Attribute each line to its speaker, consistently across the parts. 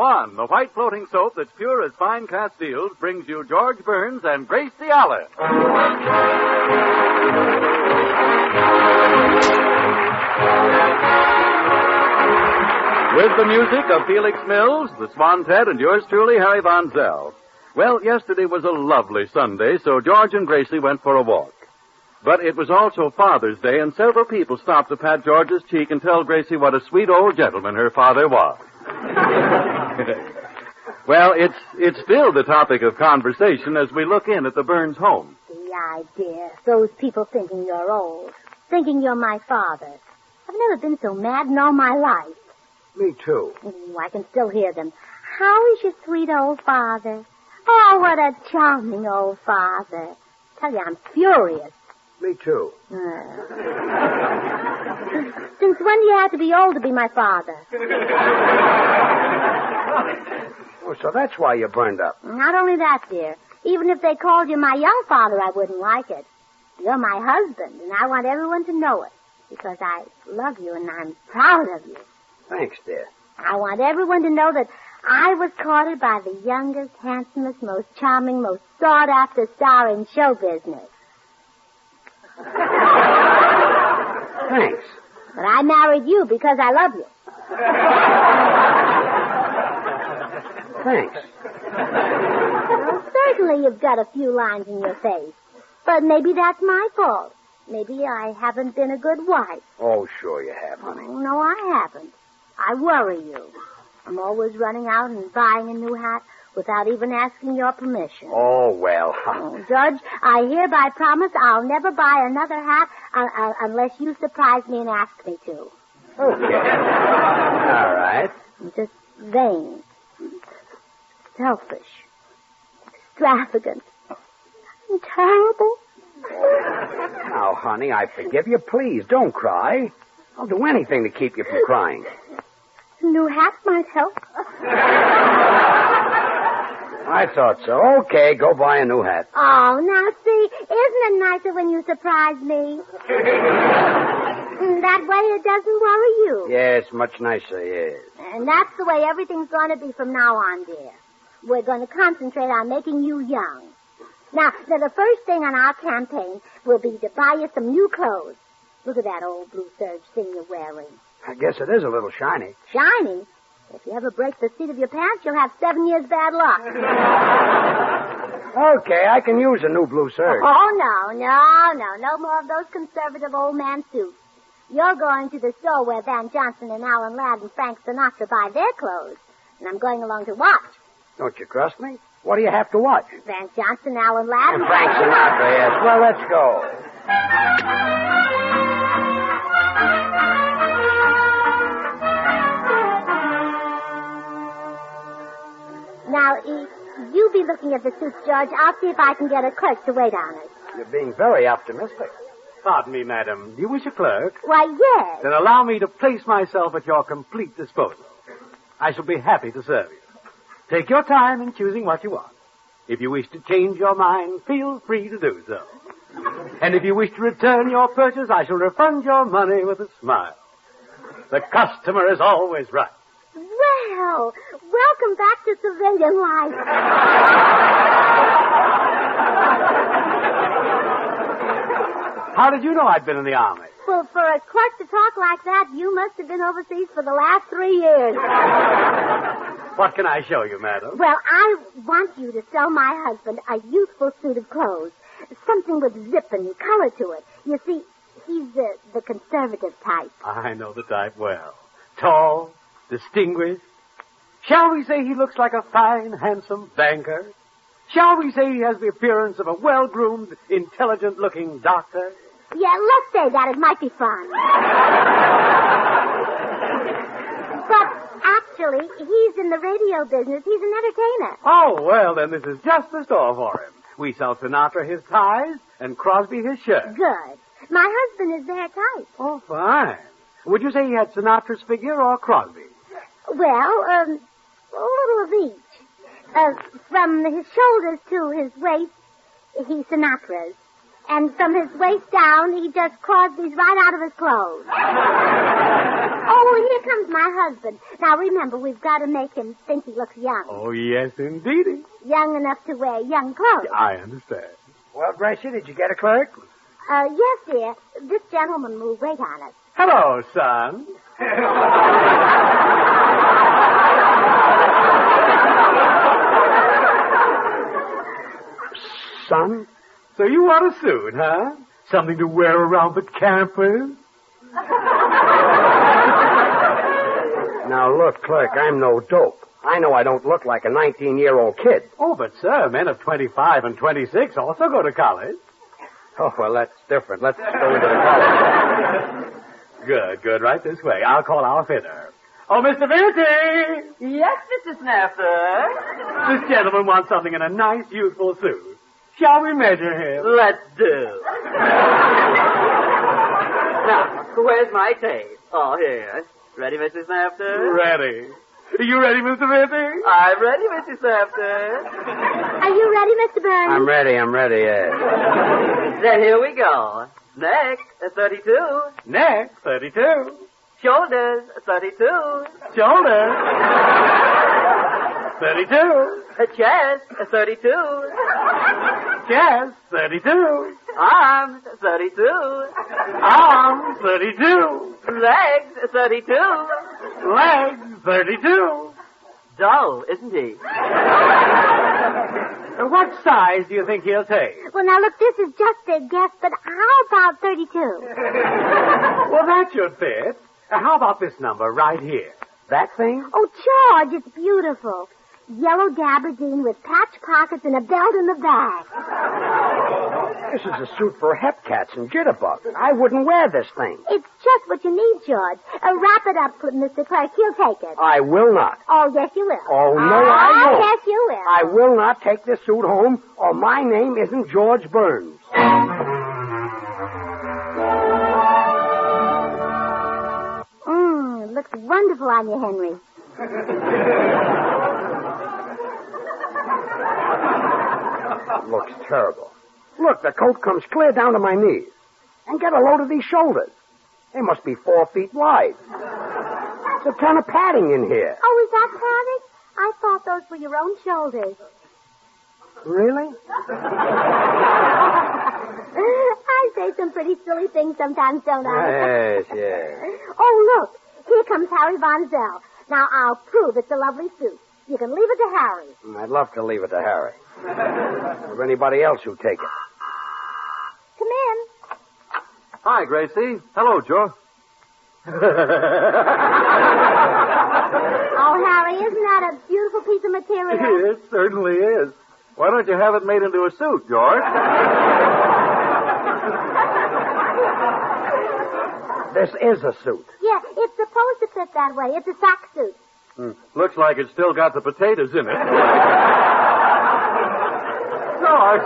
Speaker 1: Swan, the white floating soap that's pure as fine Castiles, brings you George Burns and Gracie Allen. With the music of Felix Mills, the Swan-Tet, and yours truly, Harry Von Zell. Well, yesterday was a lovely Sunday, so George and Gracie went for a walk. But it was also Father's Day, and several people stopped to pat George's cheek and tell Gracie what a sweet old gentleman her father was. Well, it's still the topic of conversation as we look in at the Burns home.
Speaker 2: The idea. Those people thinking you're old. Thinking you're my father. I've never been so mad in all my life.
Speaker 3: Me too.
Speaker 2: I can still hear them. How is your sweet old father? Oh, what a charming old father. Tell you, I'm furious.
Speaker 3: Me too.
Speaker 2: Since when do you have to be old to be my father?
Speaker 3: Oh, so that's why you burned up.
Speaker 2: Not only that, dear. Even if they called you my young father, I wouldn't like it. You're my husband, and I want everyone to know it. Because I love you and I'm proud of you.
Speaker 3: Thanks, dear.
Speaker 2: I want everyone to know that I was courted by the youngest, handsomest, most charming, most sought-after star in show business.
Speaker 3: Thanks.
Speaker 2: But I married you because I love you.
Speaker 3: Thanks.
Speaker 2: Well, certainly you've got a few lines in your face. But maybe that's my fault. Maybe I haven't been a good wife.
Speaker 3: Oh, sure you have, honey.
Speaker 2: Oh, no, I haven't. I worry you. I'm always running out and buying a new hat without even asking your permission.
Speaker 3: Oh, well.
Speaker 2: Oh, Judge, I hereby promise I'll never buy another hat unless you surprise me and ask me to.
Speaker 3: Okay. All right.
Speaker 2: I'm just vain, selfish, extravagant, and terrible.
Speaker 3: Now, honey, I forgive you. Please, don't cry. I'll do anything to keep you from crying.
Speaker 2: A new hat might help.
Speaker 3: I thought so. Okay, go buy a new hat.
Speaker 2: Oh, now, see, isn't it nicer when you surprise me? That way it doesn't worry you.
Speaker 3: Yes, much nicer, yes.
Speaker 2: And that's the way everything's going to be from now on, dear. We're going to concentrate on making you young. Now, the first thing on our campaign will be to buy you some new clothes. Look at that old blue serge thing you're wearing.
Speaker 3: I guess it is a little shiny.
Speaker 2: Shiny? If you ever break the seat of your pants, you'll have 7 years bad luck.
Speaker 3: Okay, I can use a new blue serge.
Speaker 2: Oh, no. No more of those conservative old man suits. You're going to the store where Van Johnson and Alan Ladd and Frank Sinatra buy their clothes. And I'm going along to watch.
Speaker 3: Don't you trust me? What do you have to watch?
Speaker 2: Van Johnson, Alan Ladd,
Speaker 3: and Frank Sinatra, yes. Well, let's go.
Speaker 2: Now, you be looking at the suits, George. I'll see if I can get a clerk to wait on us.
Speaker 3: You're being very optimistic.
Speaker 4: Pardon me, madam. Do you wish a clerk?
Speaker 2: Why, yes.
Speaker 4: Then allow me to place myself at your complete disposal. I shall be happy to serve you. Take your time in choosing what you want. If you wish to change your mind, feel free to do so. And if you wish to return your purchase, I shall refund your money with a smile. The customer is always right.
Speaker 2: Well, welcome back to civilian life.
Speaker 4: How did you know I'd been in the Army?
Speaker 2: Well, for a clerk to talk like that, you must have been overseas for the last 3 years.
Speaker 4: What can I show you, madam?
Speaker 2: Well, I want you to sell my husband a youthful suit of clothes. Something with zip and color to it. You see, he's the conservative type.
Speaker 4: I know the type well. Tall, distinguished. Shall we say he looks like a fine, handsome banker? Shall we say he has the appearance of a well-groomed, intelligent-looking doctor?
Speaker 2: Yeah, let's say that. It might be fun. But actually, he's in the radio business. He's an entertainer.
Speaker 4: Oh, well, then this is just the store for him. We sell Sinatra his ties and Crosby his shirts.
Speaker 2: Good. My husband is their type.
Speaker 4: Oh, fine. Would you say he had Sinatra's figure or Crosby?
Speaker 2: Well, a little of each. From his shoulders to his waist, he's Sinatra's. And from his waist down, he just Crosby's right out of his clothes.
Speaker 4: Oh,
Speaker 2: Oh, here comes my husband. Now, remember, we've got to make him think he looks young.
Speaker 4: Oh, yes, indeedy.
Speaker 2: Young enough to wear young clothes.
Speaker 4: I understand.
Speaker 3: Well, Gracie, did you get a clerk?
Speaker 2: Yes, dear. This gentleman will wait on us.
Speaker 4: Hello, son.
Speaker 3: Son?
Speaker 4: So you want a suit, huh? Something to wear around the campus?
Speaker 3: Now, look, clerk, I'm no dope. I know I don't look like a 19-year-old kid.
Speaker 4: Oh, but, sir, men of 25 and 26 also go to college.
Speaker 3: Oh, well, that's different. Let's go into the college.
Speaker 4: Good. Right this way. I'll call our fitter. Oh, Mr. Vilty!
Speaker 5: Yes, Mr. Snapper.
Speaker 4: This gentleman wants something in a nice, youthful suit. Shall we measure him?
Speaker 5: Let's do. Now, where's my tape? Oh, here. Ready, Mr. Snapper?
Speaker 4: Ready. Are you ready, Mr. Vilty?
Speaker 5: I'm ready, Mr. Snapper.
Speaker 2: Are you ready, Mr. Burns?
Speaker 3: I'm ready, yes.
Speaker 5: Then here we go. Neck, 32.
Speaker 4: Neck, 32.
Speaker 5: Shoulders, 32.
Speaker 4: Shoulders, 32.
Speaker 5: Chest, 32.
Speaker 4: Chest, 32.
Speaker 5: Arms, 32.
Speaker 4: Arms, 32.
Speaker 5: Legs, 32.
Speaker 4: Legs, 32.
Speaker 5: Dull, isn't he?
Speaker 4: What size do you think he'll take?
Speaker 2: Well, now, look, this is just a guess, but how about 32?
Speaker 4: Well, that should fit. How about this number right here?
Speaker 3: That thing?
Speaker 2: Oh, George, it's beautiful. Yellow gabardine with patch pockets and a belt in the back.
Speaker 3: This is a suit for hepcats and jitterbugs. I wouldn't wear this thing.
Speaker 2: It's just what you need, George. Wrap it up, Mr. Clark. He'll take it.
Speaker 3: I will not.
Speaker 2: Oh, yes, you will.
Speaker 3: Oh, no, I won't.
Speaker 2: Yes, you will.
Speaker 3: I will not take this suit home, or my name isn't George Burns.
Speaker 2: Looks wonderful on you, Henry.
Speaker 3: Looks terrible. Look, the coat comes clear down to my knees. And get a load of these shoulders. They must be 4 feet wide. There's a ton of padding in here.
Speaker 2: Oh, is that padding? I thought those were your own shoulders.
Speaker 3: Really?
Speaker 2: I say some pretty silly things sometimes, don't I?
Speaker 3: Yes.
Speaker 2: Oh, look. Here comes Harry Von Zell. Now, I'll prove it's a lovely suit. You can leave it to Harry.
Speaker 3: I'd love to leave it to Harry. Or anybody else who'd take it.
Speaker 2: Come in.
Speaker 1: Hi, Gracie. Hello, Joe.
Speaker 2: Oh, Harry, isn't that a beautiful piece of material?
Speaker 1: It certainly is. Why don't you have it made into a suit, George?
Speaker 3: This is a suit.
Speaker 2: Yeah, it's supposed to fit that way. It's a sack suit.
Speaker 1: Looks like it's still got the potatoes in it. George,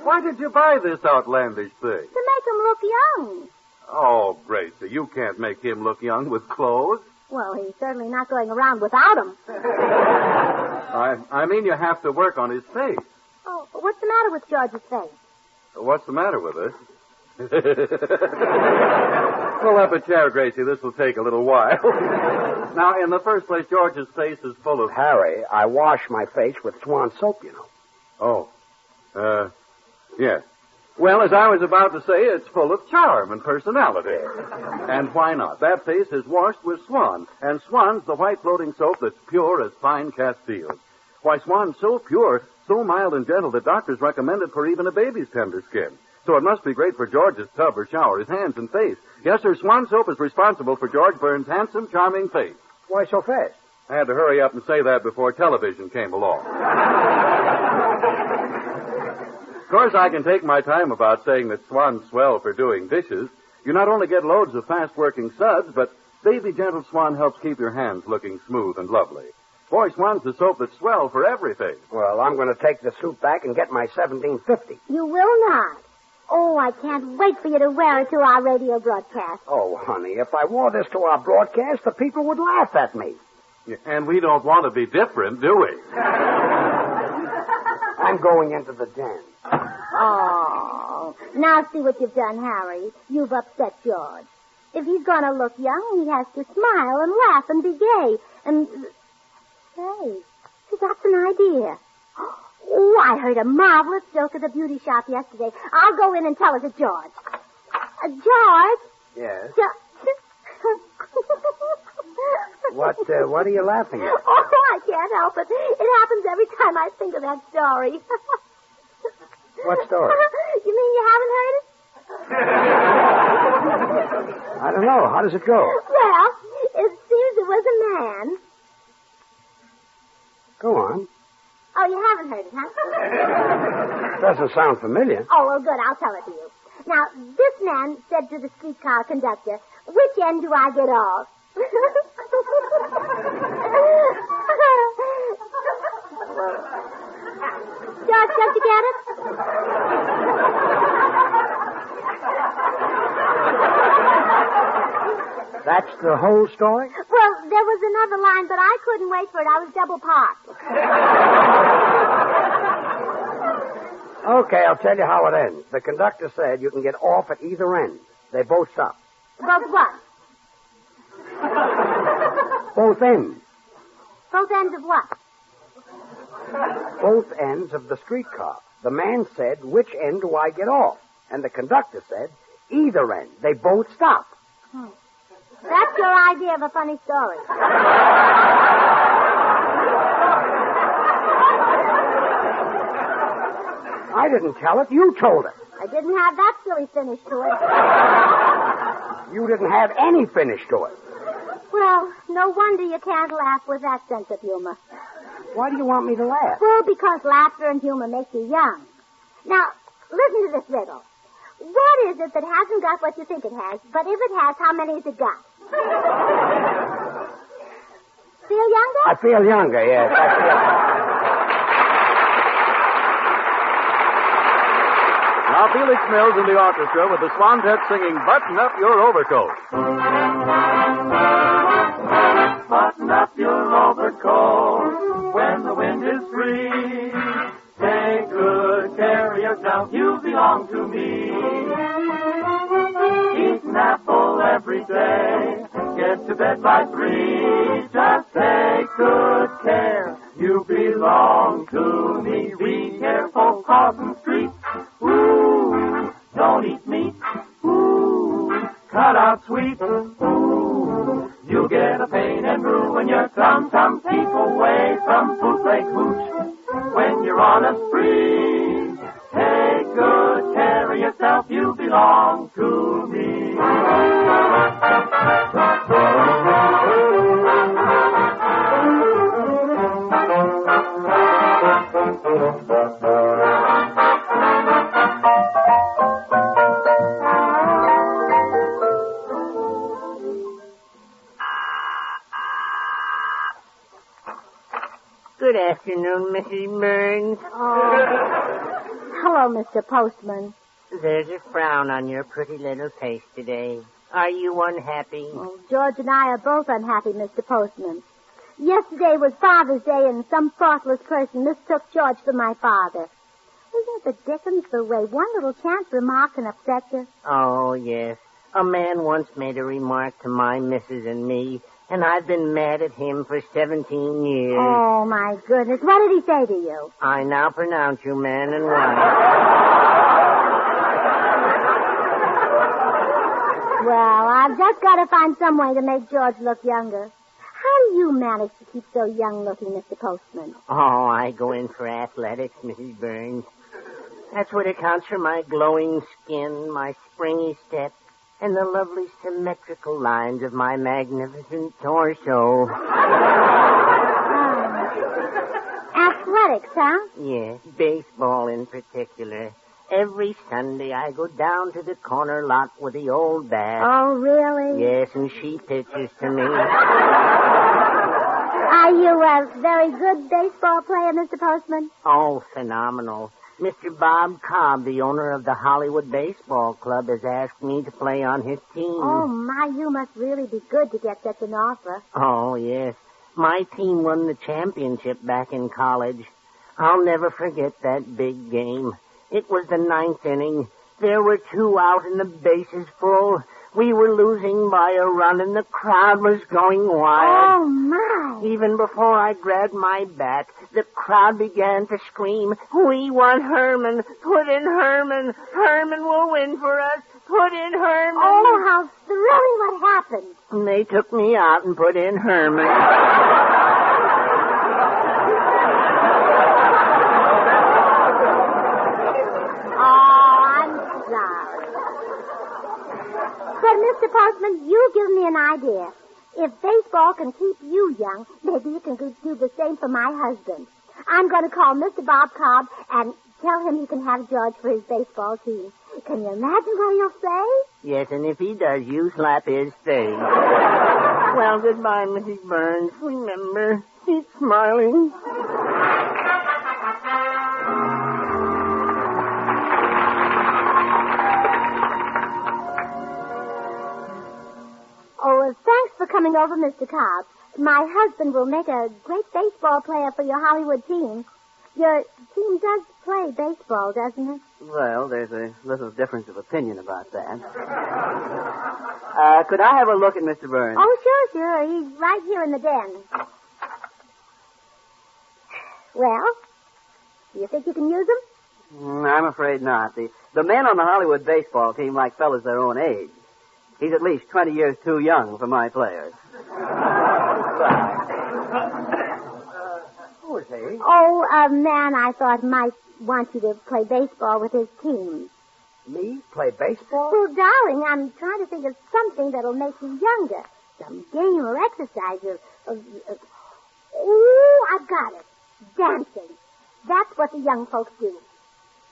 Speaker 1: why did you buy this outlandish thing?
Speaker 2: To make him look young.
Speaker 1: Oh, Gracie, you can't make him look young with clothes.
Speaker 2: Well, he's certainly not going around without them.
Speaker 1: I mean, you have to work on his face.
Speaker 2: Oh, but what's the matter with George's face?
Speaker 1: What's the matter with it? Pull up a chair, Gracie. This will take a little while. Now, in the first place, George's face is full of...
Speaker 3: Harry, I wash my face with Swan soap, you know.
Speaker 1: Oh. Yes. Well, as I was about to say, it's full of charm and personality. And why not? That face is washed with Swan. And Swan's the white floating soap that's pure as fine Castile. Why, Swan's so pure, so mild and gentle that doctors recommend it for even a baby's tender skin. So it must be great for George's tub or shower, his hands and face. Yes, sir, Swan soap is responsible for George Burns' handsome, charming face.
Speaker 3: Why so fast?
Speaker 1: I had to hurry up and say that before television came along. Of course, I can take my time about saying that Swan's swell for doing dishes. You not only get loads of fast-working suds, but Baby Gentle Swan helps keep your hands looking smooth and lovely. Boy, Swan's the soap that's swell for everything.
Speaker 3: Well, I'm going to take the suit back and get my 1750.
Speaker 2: You will not. Oh, I can't wait for you to wear it to our radio broadcast.
Speaker 3: Oh, honey, if I wore this to our broadcast, the people would laugh at me.
Speaker 1: And we don't want to be different, do we?
Speaker 3: I'm going into the den.
Speaker 2: Oh, now see what you've done, Harry. You've upset George. if he's going to look young, he has to smile and laugh and be gay. And, say, that's an idea. Oh, I heard a marvelous joke at the beauty shop yesterday. I'll go in and tell it to George. George?
Speaker 3: Yes? What are you laughing at?
Speaker 2: Oh, I can't help it. It happens every time I think of that story.
Speaker 3: What story?
Speaker 2: You mean you haven't heard it?
Speaker 3: I don't know. How does it go?
Speaker 2: Well, it seems there was a man.
Speaker 3: Go on.
Speaker 2: Oh, you haven't heard it, huh?
Speaker 3: Doesn't sound familiar.
Speaker 2: Oh, well, good. I'll tell it to you. Now, this man said to the streetcar conductor, which end do I get off? George, don't you get it?
Speaker 3: That's the whole story?
Speaker 2: Well, there was another line, but I couldn't wait for it. I was double parked.
Speaker 3: Okay, I'll tell you how it ends. The conductor said you can get off at either end. They both stop.
Speaker 2: Both what?
Speaker 3: Both ends.
Speaker 2: Both ends of what?
Speaker 3: Both ends of the streetcar. The man said, which end do I get off? And the conductor said, either end. They both stop.
Speaker 2: That's your idea of a funny story.
Speaker 3: I didn't tell it. You told it.
Speaker 2: I didn't have that silly finish to it.
Speaker 3: You didn't have any finish to it.
Speaker 2: Well, no wonder you can't laugh with that sense of humor.
Speaker 3: Why do you want me to laugh?
Speaker 2: Well, because laughter and humor make you young. Now, listen to this riddle. What is it that hasn't got what you think it has, but if it has, how many has it got? Feel younger?
Speaker 3: I feel younger, yes.
Speaker 1: Now Felix Mills and the orchestra with the Swantet singing Button Up Your Overcoat.
Speaker 6: Button up your overcoat when the wind is free. Take good care of yourself, you belong to me. Eat an apple every day, get to bed by 3. Just take good care, you belong to me. Be careful crossing streets, ooh, don't eat meat, ooh, cut out sweet, ooh, you'll get a pain and ruin your tum-tum. Keep away from food like hooch when you're on a spree. Take good care of yourself, you belong to me.
Speaker 7: Good afternoon, Mrs. Burns.
Speaker 2: Hello, Mr. Postman.
Speaker 7: There's a frown on your pretty little face today. Are you unhappy?
Speaker 2: Oh, George and I are both unhappy, Mr. Postman. Yesterday was Father's Day, and some thoughtless person mistook George for my father. Isn't it the dickens the way one little chance remark can upset you?
Speaker 7: Oh, yes. A man once made a remark to my missus and me, and I've been mad at him for 17 years.
Speaker 2: Oh, my goodness. What did he say to you?
Speaker 7: I now pronounce you man and wife.
Speaker 2: Well, I've just got to find some way to make George look younger. How do you manage to keep so young-looking, Mr. Postman?
Speaker 7: Oh, I go in for athletics, Mrs. Burns. That's what accounts for my glowing skin, my springy step, and the lovely symmetrical lines of my magnificent torso.
Speaker 2: Athletics, huh?
Speaker 7: Yes, baseball in particular. Every Sunday I go down to the corner lot with the old bat.
Speaker 2: Oh, really?
Speaker 7: Yes, and she pitches to me.
Speaker 2: Are you a very good baseball player, Mr. Postman?
Speaker 7: Oh, phenomenal. Mr. Bob Cobb, the owner of the Hollywood Baseball Club, has asked me to play on his team.
Speaker 2: Oh, my, you must really be good to get such an offer.
Speaker 7: Oh, yes. My team won the championship back in college. I'll never forget that big game. It was the 9th inning. There were 2 out and the bases full We were losing by a run, and the crowd was going wild.
Speaker 2: Oh, my.
Speaker 7: Even before I grabbed my bat, the crowd began to scream, "We want Herman! Put in Herman! Herman will win for us! Put in Herman!"
Speaker 2: Oh, how thrilling. What happened?
Speaker 7: And they took me out and put in Herman.
Speaker 2: But, Mr. Postman, you give me an idea. If baseball can keep you young, maybe it can do the same for my husband. I'm going to call Mr. Bob Cobb and tell him he can have George for his baseball team. Can you imagine what he'll say?
Speaker 7: Yes, and if he does, you slap his face. Well, goodbye, Mrs. Burns. Remember, keep smiling.
Speaker 2: Oh, thanks for coming over, Mr. Cobb. My husband will make a great baseball player for your Hollywood team. Your team does play baseball, doesn't it?
Speaker 5: Well, there's a little difference of opinion about that. Could I have a look at Mr. Burns?
Speaker 2: Oh, sure. He's right here in the den. Well, do you think you can use him?
Speaker 5: I'm afraid not. The men on the Hollywood baseball team like fellas their own age. He's at least 20 years too young for my players.
Speaker 3: Who is he?
Speaker 2: Oh, a man I thought might want you to play baseball with his team.
Speaker 3: Me? Play baseball?
Speaker 2: Well, darling, I'm trying to think of something that'll make you younger. Some game or exercise Oh, I've got it. Dancing. That's what the young folks do.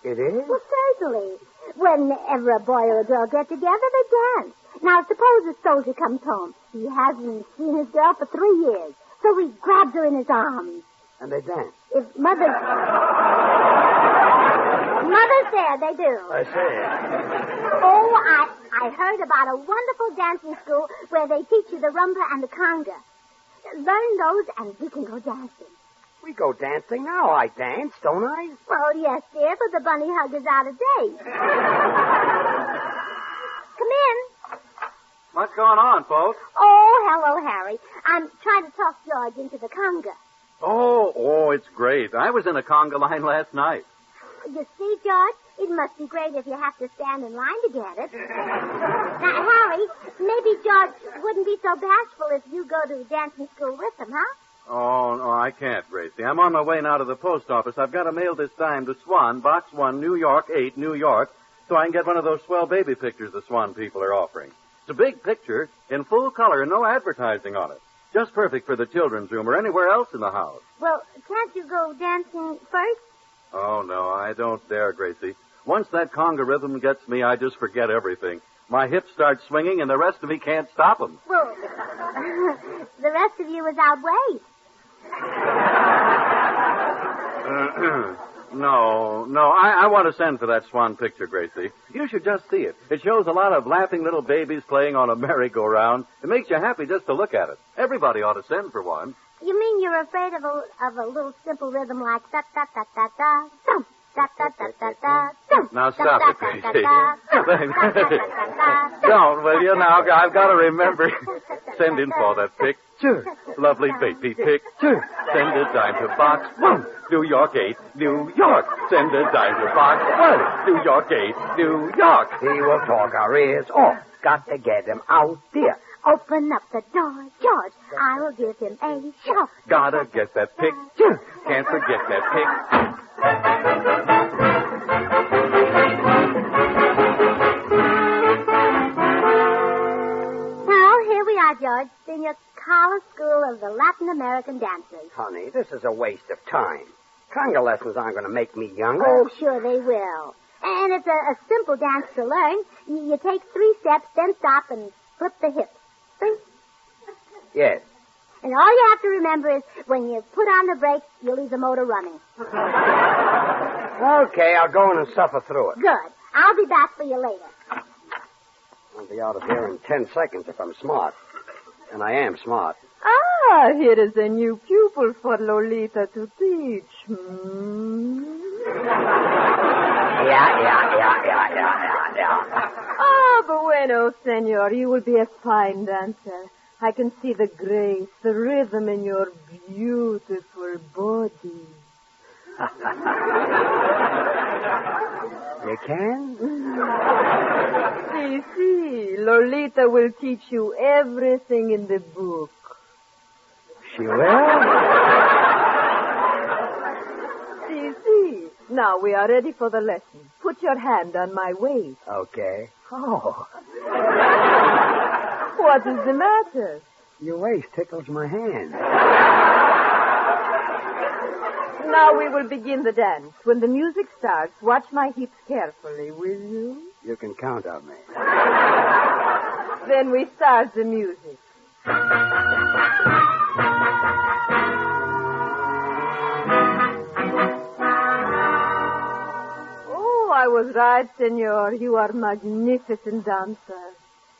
Speaker 3: It is?
Speaker 2: Well, certainly. Whenever a boy or a girl get together, they dance. Now, suppose a soldier comes home. He hasn't seen his girl for 3 years. So he grabs her in his arms.
Speaker 3: And they dance?
Speaker 2: If mother's there, they do.
Speaker 3: I see.
Speaker 2: Oh, I heard about a wonderful dancing school where they teach you the rumba and the conga. Learn those and you can go dancing.
Speaker 3: We go dancing now. I dance, don't I?
Speaker 2: Well, yes, dear, but the bunny hug is out of date. Come in.
Speaker 1: What's going on, folks?
Speaker 2: Oh, hello, Harry. I'm trying to talk George into the conga.
Speaker 1: Oh, it's great. I was in a conga line last night.
Speaker 2: You see, George, it must be great if you have to stand in line to get it. Now, Harry, maybe George wouldn't be so bashful if you go to dancing school with him, huh?
Speaker 1: Oh, no, I can't, Gracie. I'm on my way now to the post office. I've got to mail this dime to Swan, Box 1, New York 8, New York, so I can get one of those swell baby pictures the Swan people are offering. It's a big picture in full color and no advertising on it. Just perfect for the children's room or anywhere else in the house.
Speaker 2: Well, can't you go dancing first?
Speaker 1: Oh, no, I don't dare, Gracie. Once that conga rhythm gets me, I just forget everything. My hips start swinging and the rest of me can't stop them.
Speaker 2: Well, the rest of you is out weight.
Speaker 1: No, I want to send for that Swan picture, Gracie. You should just see it. It shows a lot of laughing little babies playing on a merry-go-round. It makes you happy just to look at it. Everybody ought to send for one.
Speaker 2: You mean you're afraid of a little simple rhythm like da-da-da-da-da, thump, da-da-da-da-da, thump.
Speaker 1: Now stop it, Gracie. Don't, will you? Now, I've got to remember. Send in for that picture. Lovely baby picture. Send a dime to Box 1, New York 8, New York. Send a dime to Box 1, New York 8, New York.
Speaker 3: He will talk our ears off. Got to get him out there.
Speaker 2: Open up the door, George. I will give him a shock.
Speaker 1: Gotta get that picture. Can't forget that picture.
Speaker 2: Now, here we are, George, Senior College School of the Latin American Dancers.
Speaker 3: Honey, this is a waste of time. Conga lessons aren't going to make me younger.
Speaker 2: Oh, sure they will. And it's a simple dance to learn. You take 3 steps, then stop and flip the hips. 3.
Speaker 3: Yes.
Speaker 2: And all you have to remember is when you put on the brakes, you leave the motor running.
Speaker 3: Okay, I'll go in and suffer through it.
Speaker 2: Good. I'll be back for you later.
Speaker 3: I'll be out of here in 10 seconds if I'm smart. And I am smart.
Speaker 8: Ah, here is a new pupil for Lolita to teach.
Speaker 3: Yeah.
Speaker 8: Ah, bueno, senor. You will be a fine dancer. I can see the grace, the rhythm in your beautiful body.
Speaker 3: You can?
Speaker 8: See, Lolita will teach you everything in the book.
Speaker 3: She will?
Speaker 8: See. Now we are ready for the lesson. Put your hand on my waist.
Speaker 3: Okay. Oh,
Speaker 8: What is the matter?
Speaker 3: your waist tickles my hand.
Speaker 8: Now we will begin the dance. When the music starts, watch my hips carefully, will you?
Speaker 3: You can count on me.
Speaker 8: Then we start the music. Oh, I was right, senor. You are magnificent dancer.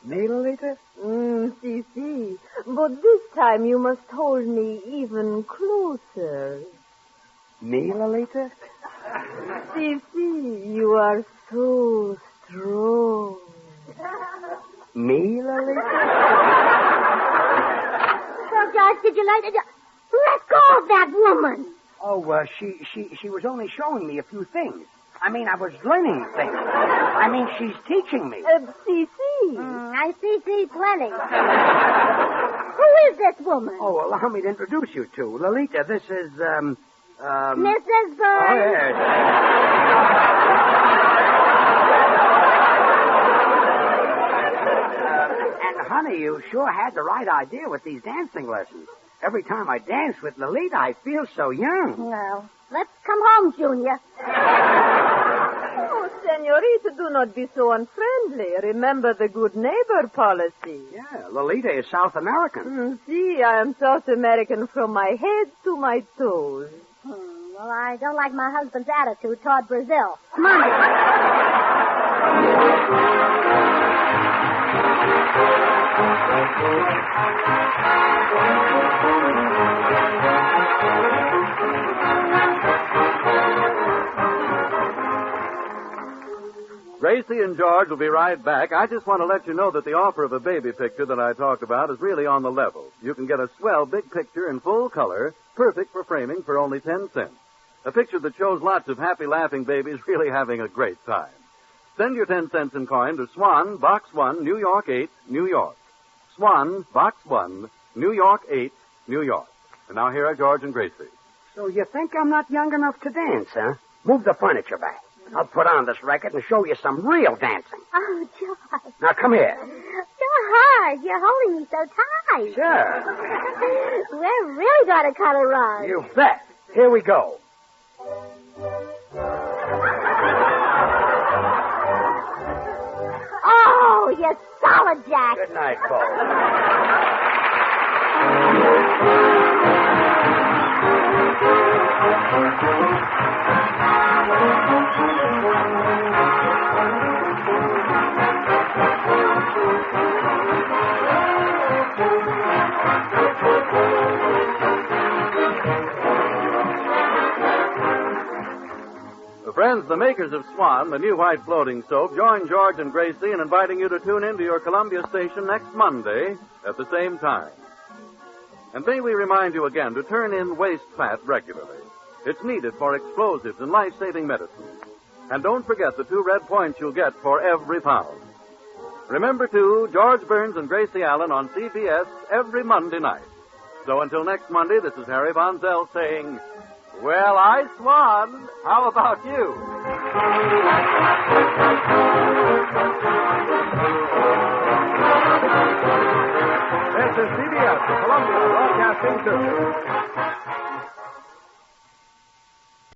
Speaker 3: Me, Lolita?
Speaker 8: See. But this time you must hold me even closer.
Speaker 3: Me, Lolita?
Speaker 8: See, you are so strong.
Speaker 3: Me, Lolita?
Speaker 2: Well, George, did you like it? Let go of that woman.
Speaker 3: Oh, she was only showing me a few things. I mean, I was learning things. I mean, she's teaching me.
Speaker 8: See.
Speaker 2: I see plenty. Who is this woman?
Speaker 3: Oh, allow me to introduce you to Lolita. This is,
Speaker 2: Mrs.
Speaker 3: Oh,
Speaker 2: Burns.
Speaker 3: yes. And, honey, you sure had the right idea with these dancing lessons. Every time I dance with Lolita, I feel so young.
Speaker 2: Well, let's come home, Junior.
Speaker 8: Oh, senorita, do not be so unfriendly. Remember the good neighbor policy.
Speaker 3: Yeah, Lolita is South American.
Speaker 8: See, I am South American from my head to my toes.
Speaker 2: Well, I don't like my husband's attitude toward Brazil. Come on.
Speaker 1: Gracie and George will be right back. I just want to let you know that the offer of a baby picture that I talked about is really on the level. You can get a swell big picture in full color, perfect for framing for only 10 cents. A picture that shows lots of happy, laughing babies really having a great time. Send your 10 cents in coin to Swan, Box 1, New York 8, New York. Swan, Box 1, New York 8, New York. And now here are George and Gracie.
Speaker 3: So you think I'm not young enough to dance, huh? Move the furniture back. I'll put on this record and show you some real dancing.
Speaker 2: Oh, George.
Speaker 3: Now, come here.
Speaker 2: George, you're holding me so tight.
Speaker 3: Sure.
Speaker 2: We're really going to cut a run.
Speaker 3: You bet. Here we go.
Speaker 2: Oh, you solid Jack.
Speaker 3: Good night, folks.
Speaker 1: Friends, the makers of Swan, the new white floating soap, join George and Gracie in inviting you to tune in to your Columbia station next Monday at the same time. And may we remind you again to turn in waste fat regularly. It's needed for explosives and life-saving medicines. And don't forget the 2 red points you'll get for every pound. Remember, too, George Burns and Gracie Allen on CBS every Monday night. So until next Monday, this is Harry Von Zell saying, well, I swan. How about you?
Speaker 6: This is CBS, the Columbia Broadcasting System.